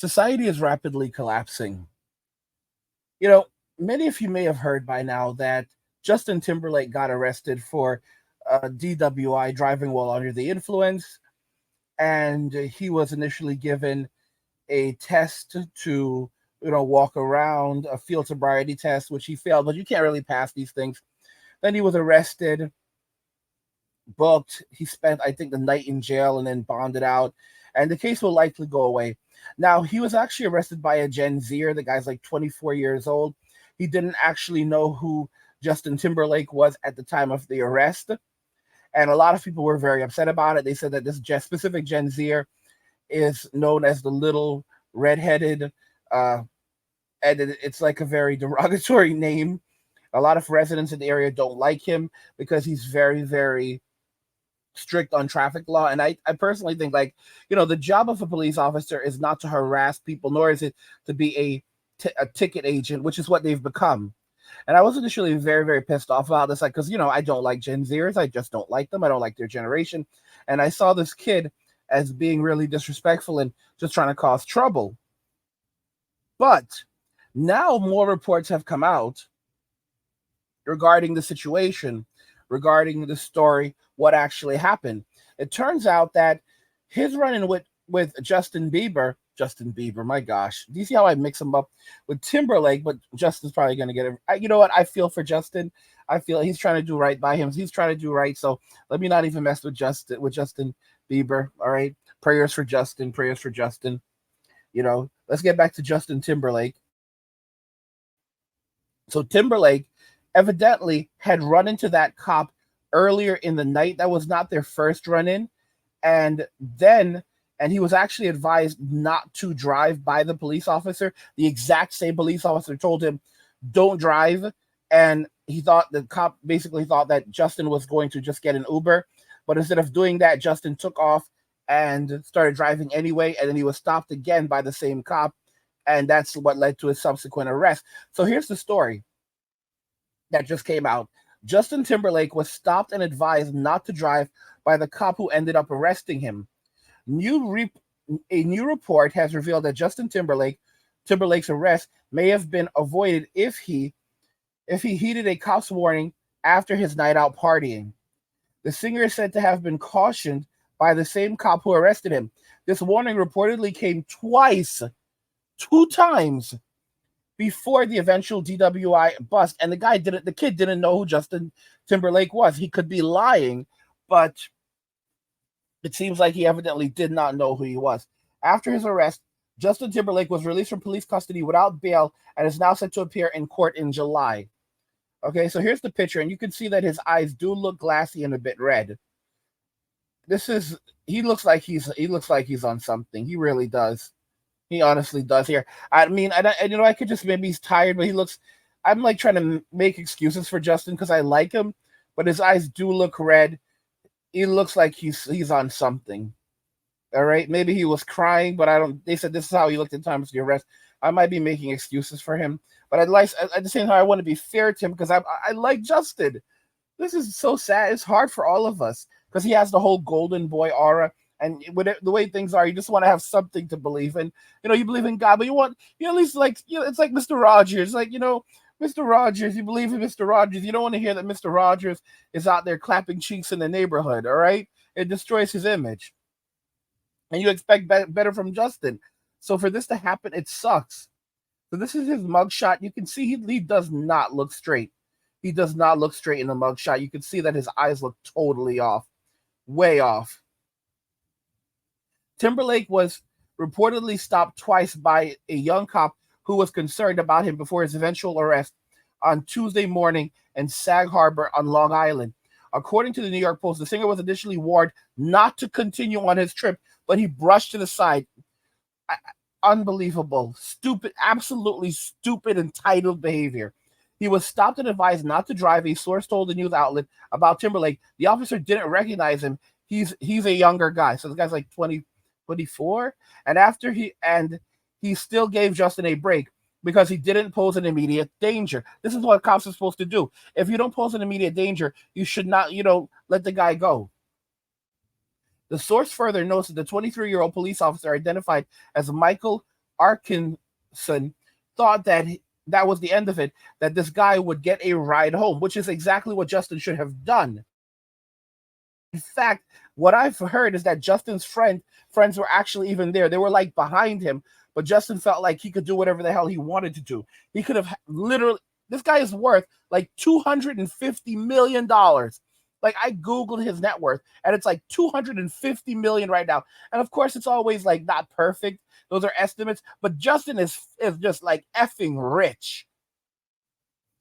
Society is rapidly collapsing. You know, many of you may have heard by now that Justin Timberlake got arrested for DWI, driving while under the influence, and he was initially given a test to walk around, a field sobriety test, which he failed. But you can't really pass these things. Then he was arrested, booked. He spent, I think, the night in jail and then bonded out. And the case will likely go away. Now, he was actually arrested by a Gen Zer. The guy's like 24 years old. He didn't actually know who Justin Timberlake was at the time of the arrest. And a lot of people were very upset about it. They said that this specific Gen Zer is known as the little redheaded, and it's like a very derogatory name. A lot of residents in the area don't like him because he's very, very strict on traffic law. And I personally think, like, the job of a police officer is not to harass people, nor is it to be a ticket agent, which is what they've become. And I was initially very, very pissed off about this, like, because, I don't like Gen Zers. I just don't like them. I don't like their generation. And I saw this kid as being really disrespectful and just trying to cause trouble. But now more reports have come out regarding the situation, regarding the story, what actually happened. It turns out that his run-in with Justin Bieber, my gosh, do you see how I mix him up with Timberlake? But Justin's probably going to get it. You know what? I feel for Justin. I feel he's trying to do right by him. He's trying to do right. So let me not even mess with Justin Bieber. All right. Prayers for Justin. Prayers for Justin. Let's get back to Justin Timberlake. So Timberlake evidently had run into that cop earlier in the night. That was not their first run-in. And he was actually advised not to drive by the police officer. The exact same police officer told him, don't drive. And the cop basically thought that Justin was going to just get an Uber. But instead of doing that, Justin took off and started driving anyway. And then he was stopped again by the same cop. And that's what led to his subsequent arrest. So here's the story that just came out. Justin Timberlake was stopped and advised not to drive by the cop who ended up arresting him. A new report has revealed that Justin Timberlake's arrest may have been avoided if he heeded a cop's warning after his night out partying. The singer is said to have been cautioned by the same cop who arrested him. This warning reportedly came two times before the eventual DWI bust, and the kid didn't know who Justin Timberlake was. He could be lying, but it seems like he evidently did not know who he was. After his arrest, Justin Timberlake was released from police custody without bail and is now set to appear in court in July. Okay, so here's the picture, and you can see that his eyes do look glassy and a bit red. He looks like he's on something. He really does. He honestly does here. I mean, I could just, maybe he's tired, but I'm like trying to make excuses for Justin because I like him, but his eyes do look red. He looks like he's on something. All right, maybe he was crying, but they said this is how he looked at times of the arrest. I might be making excuses for him, but at the same time, I want to be fair to him because I like Justin. This is so sad. It's hard for all of us because he has the whole golden boy aura. And the way things are, you just want to have something to believe in. You believe in God, but you want, at least it's like Mr. Rogers. Like, Mr. Rogers, you believe in Mr. Rogers. You don't want to hear that Mr. Rogers is out there clapping cheeks in the neighborhood, all right? It destroys his image. And you expect better from Justin. So for this to happen, it sucks. So this is his mugshot. You can see he does not look straight. He does not look straight in the mugshot. You can see that his eyes look totally off. Way off. Timberlake was reportedly stopped twice by a young cop who was concerned about him before his eventual arrest on Tuesday morning in Sag Harbor on Long Island. According to the New York Post, the singer was initially warned not to continue on his trip, but he brushed to the side. Unbelievable. Stupid, absolutely stupid, entitled behavior. He was stopped and advised not to drive, a source told the news outlet about Timberlake. The officer didn't recognize him. He's a younger guy. So this guy's like 24. And he still gave Justin a break because he didn't pose an immediate danger. This is what cops are supposed to do. If you don't pose an immediate danger, you should not, let the guy go. The source further notes that the 23-year-old police officer identified as Michael Arkinson thought that that was the end of it, that this guy would get a ride home, which is exactly what Justin should have done. In fact, what I've heard is that Justin's friends were actually even there. They were like behind him, but Justin felt like he could do whatever the hell he wanted to do. He could have literally, this guy is worth like $250 million. Like, I Googled his net worth and it's like 250 million right now. And of course, it's always like not perfect. Those are estimates, but Justin is just like effing rich.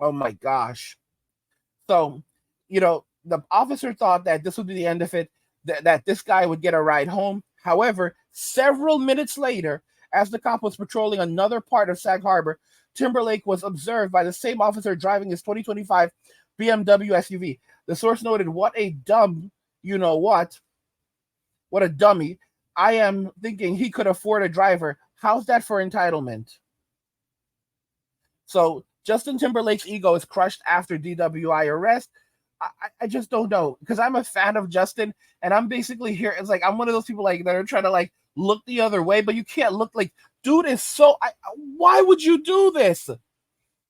Oh my gosh. So, the officer thought that this would be the end of it, that this guy would get a ride home. However, several minutes later, as the cop was patrolling another part of Sag Harbor, Timberlake was observed by the same officer driving his 2025 BMW SUV. The source noted, "What a dumb, what a dummy. I am thinking he could afford a driver. How's that for entitlement?" So Justin Timberlake's ego is crushed after DWI arrest. I just don't know, because I'm a fan of Justin, and I'm basically here. It's like I'm one of those people like that are trying to like look the other way, but you can't look. Like, dude is so. Why would you do this?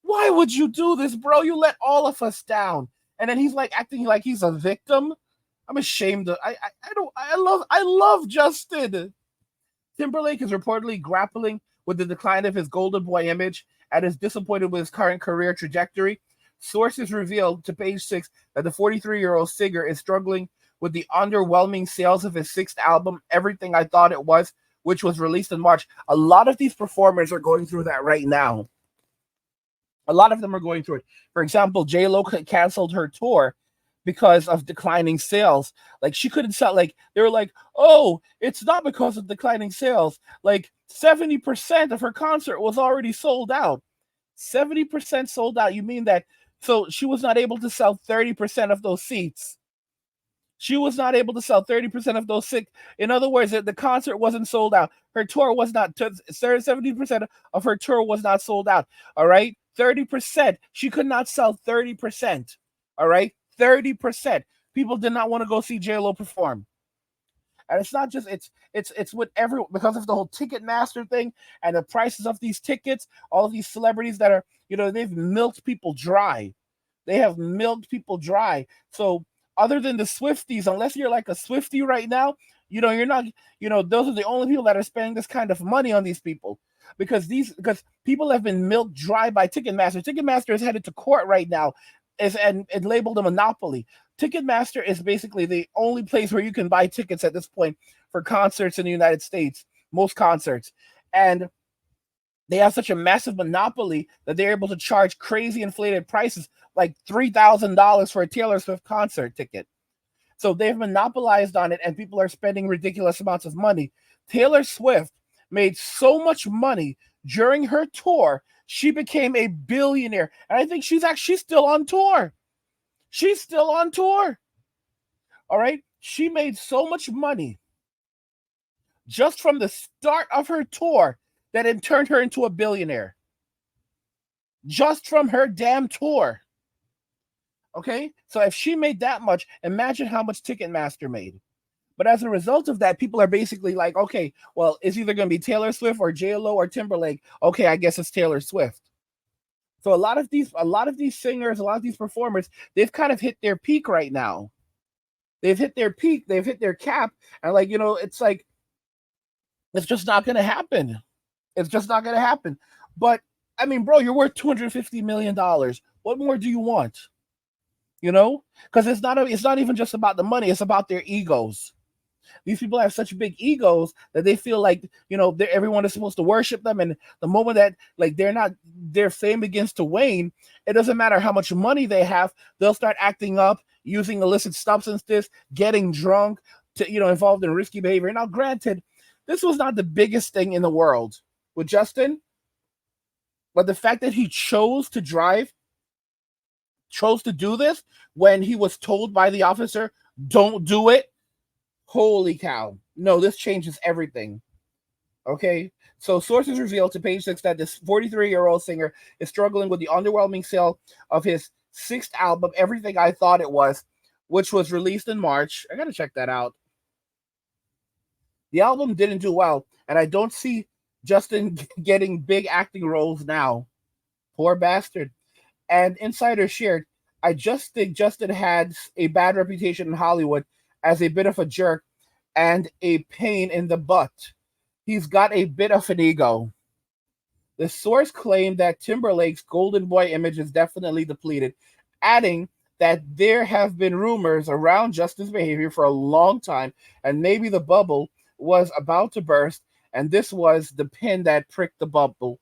Why would you do this, bro? You let all of us down, and then he's like acting like he's a victim. I'm ashamed of. I love Justin. Timberlake is reportedly grappling with the decline of his golden boy image and is disappointed with his current career trajectory. Sources revealed to Page 6 that the 43-year-old singer is struggling with the underwhelming sales of his sixth album, Everything I Thought It Was, which was released in March. A lot of these performers are going through that right now. A lot of them are going through it. For example, J-Lo canceled her tour because of declining sales. Like, she couldn't sell. Like, they were like, oh, it's not because of declining sales. Like, 70% of her concert was already sold out. 70% sold out. You mean that? So she was not able to sell 30% of those seats. She was not able to sell 30% of those seats. In other words, the concert wasn't sold out. Her tour was not, 70% of her tour was not sold out. All right? 30%. She could not sell 30%. All right? 30%. People did not want to go see J-Lo perform. And it's not just, it's with everyone, because of the whole Ticketmaster thing and the prices of these tickets, all of these celebrities that are, they've milked people dry. They have milked people dry. So other than the Swifties, unless you're like a Swiftie right now, you're not, those are the only people that are spending this kind of money on these people. Because people have been milked dry by Ticketmaster. Ticketmaster is headed to court right now and labeled a monopoly. Ticketmaster is basically the only place where you can buy tickets at this point for concerts in the United States, most concerts. And they have such a massive monopoly that they're able to charge crazy inflated prices, like $3,000 for a Taylor Swift concert ticket. So they've monopolized on it, and people are spending ridiculous amounts of money. Taylor Swift made so much money during her tour, she became a billionaire. And I think she's still on tour. She's still on tour. All right? She made so much money just from the start of her tour that it turned her into a billionaire. Just from her damn tour. Okay? So if she made that much, imagine how much Ticketmaster made. But as a result of that, people are basically like, okay, well, it's either going to be Taylor Swift or J-Lo or Timberlake. Okay, I guess it's Taylor Swift. So a lot of these singers, a lot of these performers, they've kind of hit their peak right now. They've hit their peak. They've hit their cap. And it's like, it's just not going to happen. It's just not going to happen. But I mean, bro, you're worth $250 million. What more do you want? Because it's not even just about the money. It's about their egos. These people have such big egos that they feel like, everyone is supposed to worship them. And the moment that their fame begins to wane, it doesn't matter how much money they have. They'll start acting up, using illicit substances, getting drunk, involved in risky behavior. Now, granted, this was not the biggest thing in the world with Justin, but the fact that he chose to do this when he was told by the officer, don't do it. Holy cow. No, this changes everything. Okay? So sources revealed to Page 6 that this 43-year-old singer is struggling with the underwhelming sale of his sixth album, Everything I Thought It Was, which was released in March. I got to check that out. The album didn't do well, and I don't see Justin getting big acting roles now. Poor bastard. And insiders shared, I just think Justin had a bad reputation in Hollywood as a bit of a jerk and a pain in the butt. He's got a bit of an ego. The source claimed that Timberlake's golden boy image is definitely depleted, adding that there have been rumors around Justin's behavior for a long time, and maybe the bubble was about to burst, and this was the pin that pricked the bubble.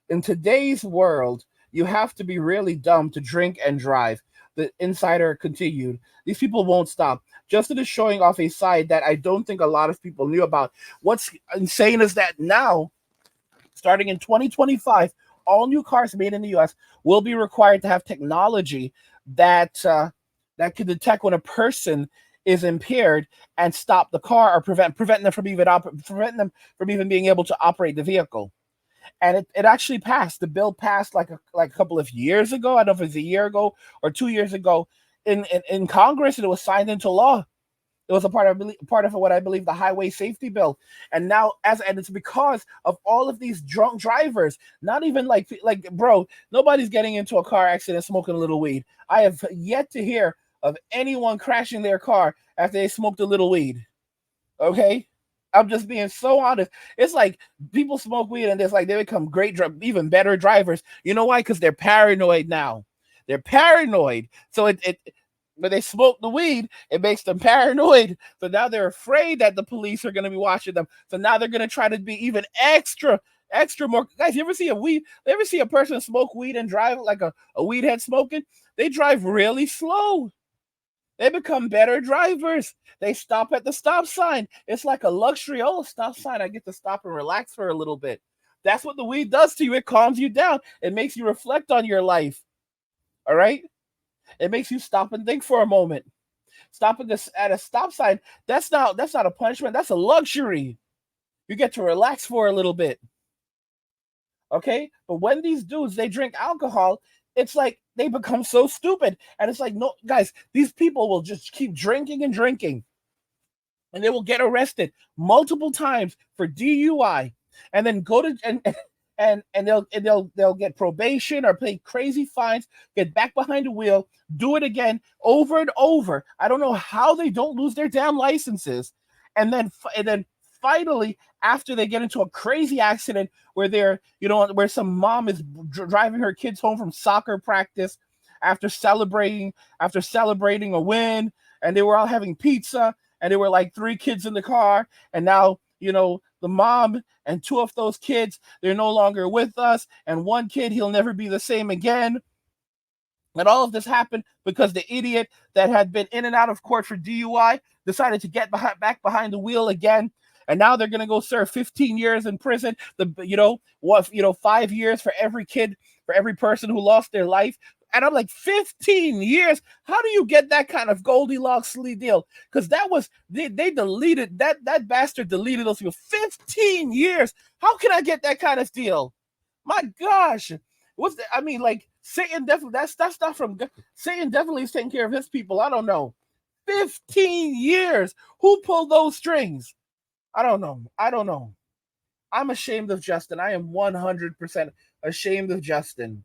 In today's world, you have to be really dumb to drink and drive. The insider continued. These people won't stop. Justin is showing off a side that I don't think a lot of people knew about. What's insane is that now, starting in 2025, all new cars made in the US will be required to have technology that can detect when a person is impaired and stop the car or prevent them from even being able to operate the vehicle. And it actually passed. The bill passed like a couple of years ago. I don't know if it's a year ago or 2 years ago in Congress, and it was signed into law. It was a part of what I believe the highway safety bill, and now and it's because of all of these drunk drivers. Not even like bro, nobody's getting into a car accident smoking a little weed. I have yet to hear of anyone crashing their car after they smoked a little weed. Okay, I'm just being so honest. It's like people smoke weed and it's like they become even better drivers. You know why? Because they're paranoid now. They're paranoid. So when they smoke the weed, it makes them paranoid. So now they're afraid that the police are going to be watching them. So now they're going to try to be even extra more. Guys, you ever see a person smoke weed and drive like a weed head smoking? They drive really slow. They become better drivers. They stop at the stop sign. It's like a luxury. Oh, stop sign. I get to stop and relax for a little bit. That's what the weed does to you. It calms you down. It makes you reflect on your life. All right? It makes you stop and think for a moment. Stopping this at a stop sign, that's not a punishment. That's a luxury. You get to relax for a little bit. Okay? But when these dudes they drink alcohol, it's like they become so stupid. And it's like, no, guys, these people will just keep drinking and drinking. And they will get arrested multiple times for DUI and then go to and they'll get probation or pay crazy fines, get back behind the wheel, do it again over and over. I don't know how they don't lose their damn licenses. And then finally, after they get into a crazy accident where where some mom is driving her kids home from soccer practice after celebrating a win, and they were all having pizza, and there were like three kids in the car, and now the mom and two of those kids, they're no longer with us, and one kid, he'll never be the same again. And all of this happened because the idiot that had been in and out of court for DUI decided to get back behind the wheel again. And now they're going to go serve 15 years in prison. 5 years for every kid, for every person who lost their life. And I'm like, 15 years? How do you get that kind of Goldilocks deal? Because they deleted that bastard deleted those people. 15 years. How can I get that kind of deal? My gosh. I mean, like, Satan definitely, that's not from God. Satan definitely is taking care of his people. I don't know. 15 years. Who pulled those strings? I don't know. I'm ashamed of Justin. I am 100% ashamed of Justin.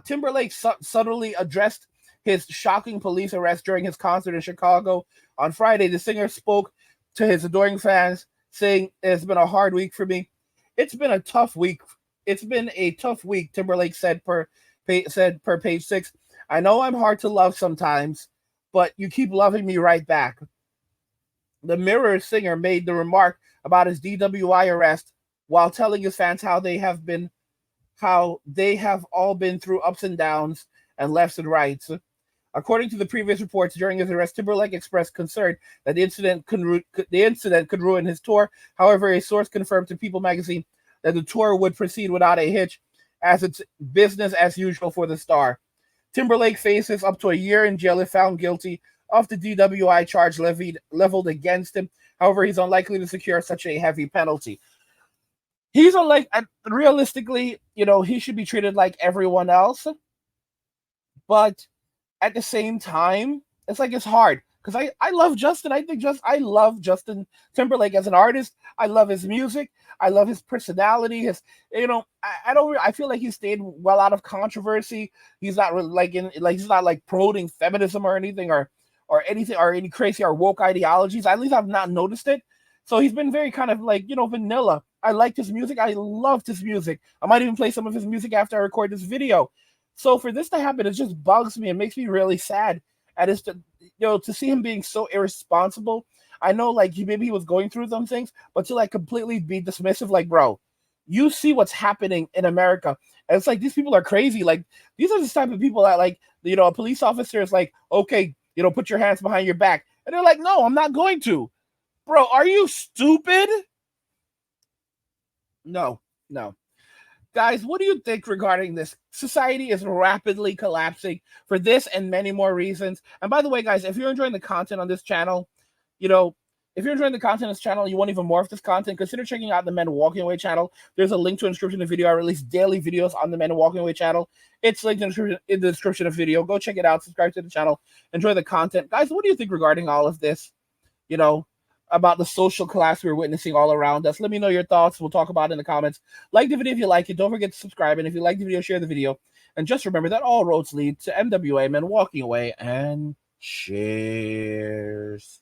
Timberlake subtly addressed his shocking police arrest during his concert in Chicago. On Friday, the singer spoke to his adoring fans, saying, "It's been a hard week for me. It's been a tough week. It's been a tough week," Timberlake said per page 6. "I know I'm hard to love sometimes, but you keep loving me right back." The Mirror singer made the remark about his DWI arrest while telling his fans how they have all been through ups and downs and lefts and rights. According to the previous reports, during his arrest, Timberlake expressed concern that the incident could ruin his tour. However, a source confirmed to People magazine that the tour would proceed without a hitch, as it's business as usual for the star. Timberlake faces up to a year in jail if found guilty of the DWI charge leveled against him. However, he's unlikely to secure such a heavy penalty. He's realistically, he should be treated like everyone else. But at the same time, it's hard because I love Justin. I love Justin Timberlake as an artist. I love his music. I love his personality. His, I don't. I feel like he stayed well out of controversy. He's not really he's not like promoting feminism or anything or anything or any crazy or woke ideologies. At least I've not noticed it. So he's been very kind of like vanilla. I liked his music. I loved his music. I might even play some of his music after I record this video. So for this to happen, it just bugs me. It makes me really sad. And it's to see him being so irresponsible. I know like maybe he was going through some things, but to like completely be dismissive, like bro, you see what's happening in America. And it's like these people are crazy. Like these are the type of people that like a police officer is like, okay, put your hands behind your back, and they're like, no, I'm not going to. Bro, are you stupid? No, no. Guys, what do you think regarding this? Society is rapidly collapsing for this and many more reasons. And by the way, guys, if you're enjoying the content on this channel, if you're enjoying the content on this channel, you want even more of this content, consider checking out the Men Walking Away channel. There's a link to a description of the video. I release daily videos on the Men Walking Away channel. It's linked in the description of the video. Go check it out. Subscribe to the channel. Enjoy the content. Guys, what do you think regarding all of this? About the social collapse we're witnessing all around us. Let me know your thoughts. We'll talk about it in the comments. Like the video if you like it. Don't forget to subscribe. And if you like the video, share the video. And just remember that all roads lead to MWA Men Walking Away. And cheers.